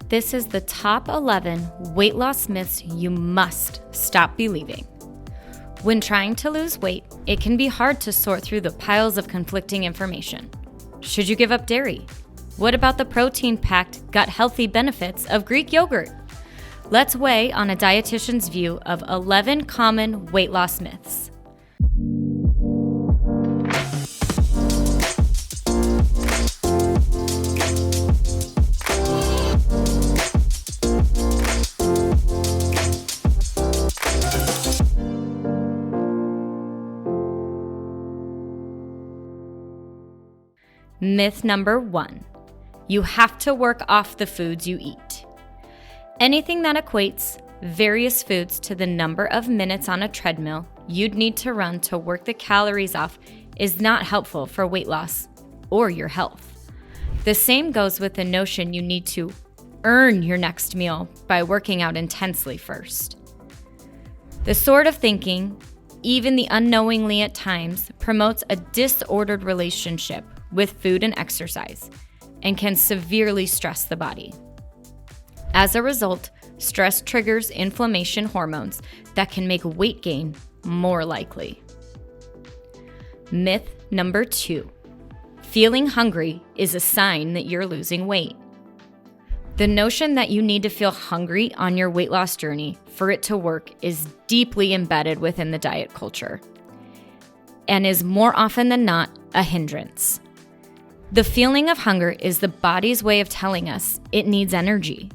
This is the top 11 weight loss myths you must stop believing. When trying to lose weight, it can be hard to sort through the piles of conflicting information. Should you give up dairy? What about the protein-packed, gut-healthy benefits of Greek yogurt? Let's weigh on a dietitian's view of 11 common weight loss myths. Myth number 1, you have to work off the foods you eat. Anything that equates various foods to the number of minutes on a treadmill you'd need to run to work the calories off is not helpful for weight loss or your health. The same goes with the notion you need to earn your next meal by working out intensely first. The sort of thinking, even the unknowingly at times, promotes a disordered relationship with food and exercise and can severely stress the body. As a result, stress triggers inflammation hormones that can make weight gain more likely. Myth number 2, feeling hungry is a sign that you're losing weight. The notion that you need to feel hungry on your weight loss journey for it to work is deeply embedded within the diet culture and is more often than not a hindrance. The feeling of hunger is the body's way of telling us it needs energy.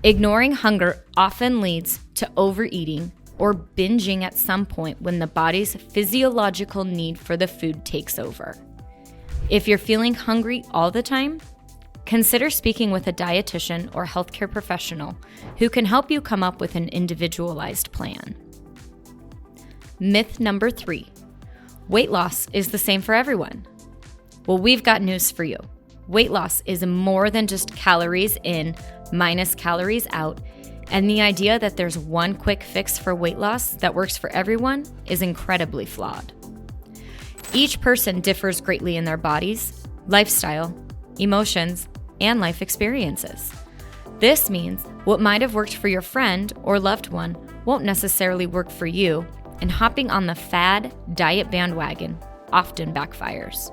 Ignoring hunger often leads to overeating or binging at some point when the body's physiological need for the food takes over. If you're feeling hungry all the time, consider speaking with a dietitian or healthcare professional who can help you come up with an individualized plan. Myth number 3, weight loss is the same for everyone. Well, we've got news for you. Weight loss is more than just calories in minus calories out, and the idea that there's one quick fix for weight loss that works for everyone is incredibly flawed. Each person differs greatly in their bodies, lifestyle, emotions, and life experiences. This means what might have worked for your friend or loved one won't necessarily work for you, and hopping on the fad diet bandwagon often backfires.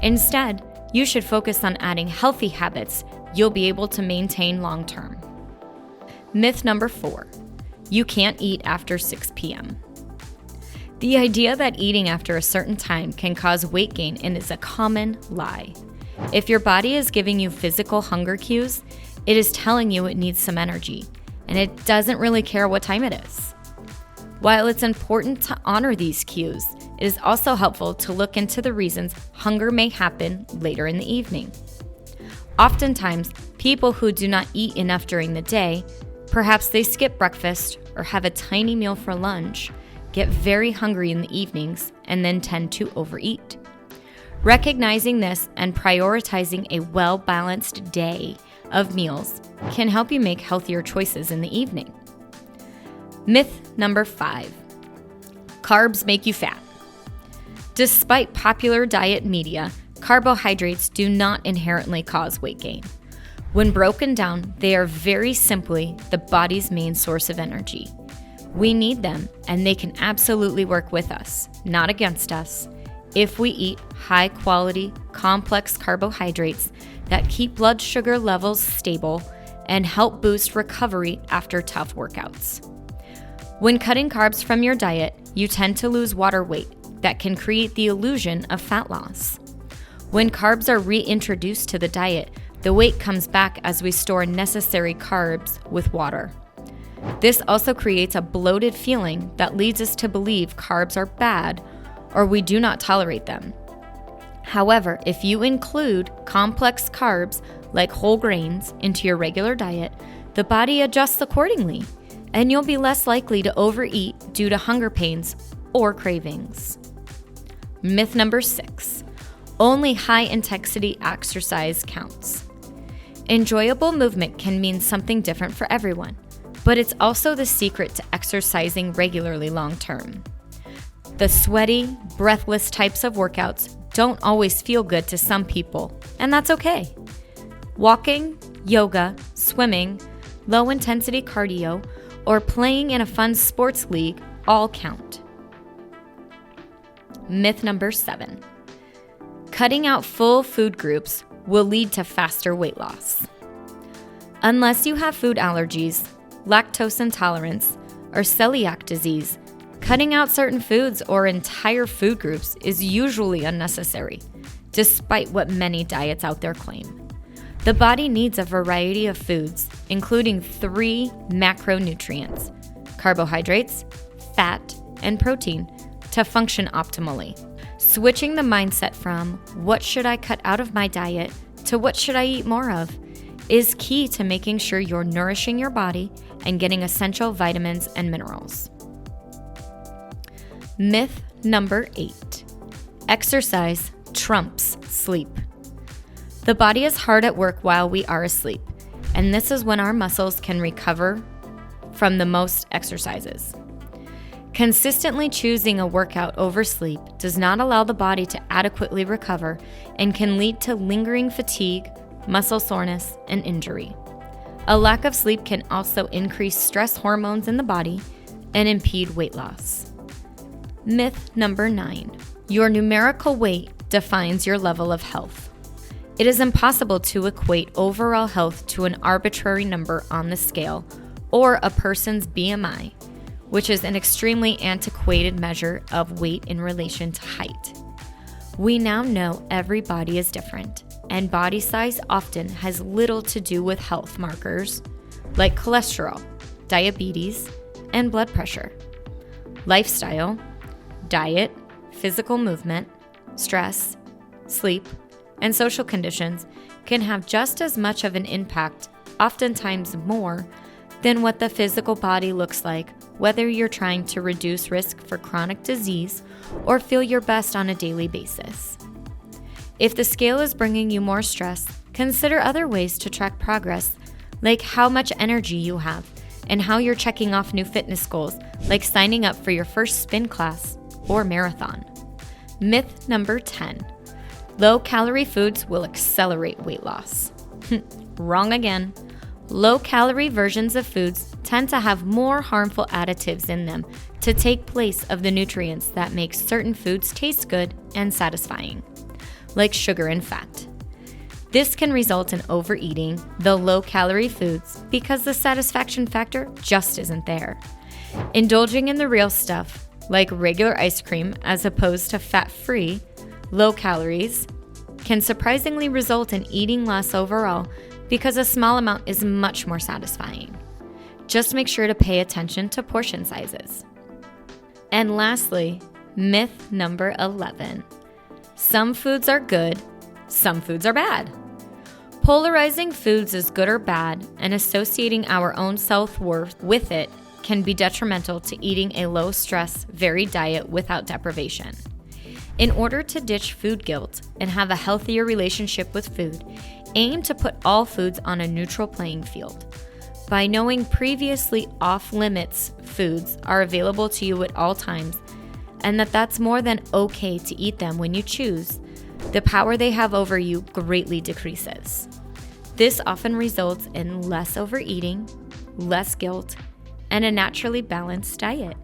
Instead, you should focus on adding healthy habits you'll be able to maintain long term. Myth number 4, you can't eat after 6 p.m. The idea that eating after a certain time can cause weight gain is a common lie. If your body is giving you physical hunger cues, it is telling you it needs some energy, and it doesn't really care what time it is. While it's important to honor these cues, it is also helpful to look into the reasons hunger may happen later in the evening. Oftentimes, people who do not eat enough during the day, perhaps they skip breakfast or have a tiny meal for lunch, get very hungry in the evenings and then tend to overeat. Recognizing this and prioritizing a well-balanced day of meals can help you make healthier choices in the evening. Myth number 5, carbs make you fat. Despite popular diet media, carbohydrates do not inherently cause weight gain. When broken down, they are very simply the body's main source of energy. We need them, and they can absolutely work with us, not against us, if we eat high-quality, complex carbohydrates that keep blood sugar levels stable and help boost recovery after tough workouts. When cutting carbs from your diet, you tend to lose water weight that can create the illusion of fat loss. When carbs are reintroduced to the diet, the weight comes back as we store necessary carbs with water. This also creates a bloated feeling that leads us to believe carbs are bad or we do not tolerate them. However, if you include complex carbs like whole grains into your regular diet, the body adjusts accordingly, and you'll be less likely to overeat due to hunger pains or cravings. Myth number 6, only high-intensity exercise counts. Enjoyable movement can mean something different for everyone, but it's also the secret to exercising regularly long-term. The sweaty, breathless types of workouts don't always feel good to some people, and that's okay. Walking, yoga, swimming, low-intensity cardio, or playing in a fun sports league all count. Myth number 7. Cutting out full food groups will lead to faster weight loss. Unless you have food allergies, lactose intolerance, or celiac disease, cutting out certain foods or entire food groups is usually unnecessary, despite what many diets out there claim. The body needs a variety of foods, including 3 macronutrients: carbohydrates, fat, and protein, to function optimally. Switching the mindset from what should I cut out of my diet to what should I eat more of is key to making sure you're nourishing your body and getting essential vitamins and minerals. Myth number 8. Exercise trumps sleep. The body is hard at work while we are asleep, and this is when our muscles can recover from the most exercises. Consistently choosing a workout over sleep does not allow the body to adequately recover and can lead to lingering fatigue, muscle soreness, and injury. A lack of sleep can also increase stress hormones in the body and impede weight loss. Myth number 9. Your numerical weight defines your level of health. It is impossible to equate overall health to an arbitrary number on the scale or a person's BMI, which is an extremely antiquated measure of weight in relation to height. We now know every body is different, and body size often has little to do with health markers like cholesterol, diabetes, and blood pressure. Lifestyle, diet, physical movement, stress, sleep, and social conditions can have just as much of an impact, oftentimes more, than what the physical body looks like, whether you're trying to reduce risk for chronic disease or feel your best on a daily basis. If the scale is bringing you more stress, consider other ways to track progress, like how much energy you have and how you're checking off new fitness goals, like signing up for your first spin class or marathon. Myth number 10. Low-calorie foods will accelerate weight loss. Wrong again. Low-calorie versions of foods tend to have more harmful additives in them to take place of the nutrients that make certain foods taste good and satisfying, like sugar and fat. This can result in overeating the low-calorie foods because the satisfaction factor just isn't there. Indulging in the real stuff, like regular ice cream as opposed to fat-free, low calories, can surprisingly result in eating less overall because a small amount is much more satisfying. Just make sure to pay attention to portion sizes. And lastly, myth number 11. Some foods are good, some foods are bad. Polarizing foods as good or bad and associating our own self-worth with it can be detrimental to eating a low-stress, varied diet without deprivation. In order to ditch food guilt and have a healthier relationship with food, aim to put all foods on a neutral playing field. By knowing previously off-limits foods are available to you at all times, and that's more than okay to eat them when you choose, the power they have over you greatly decreases. This often results in less overeating, less guilt, and a naturally balanced diet.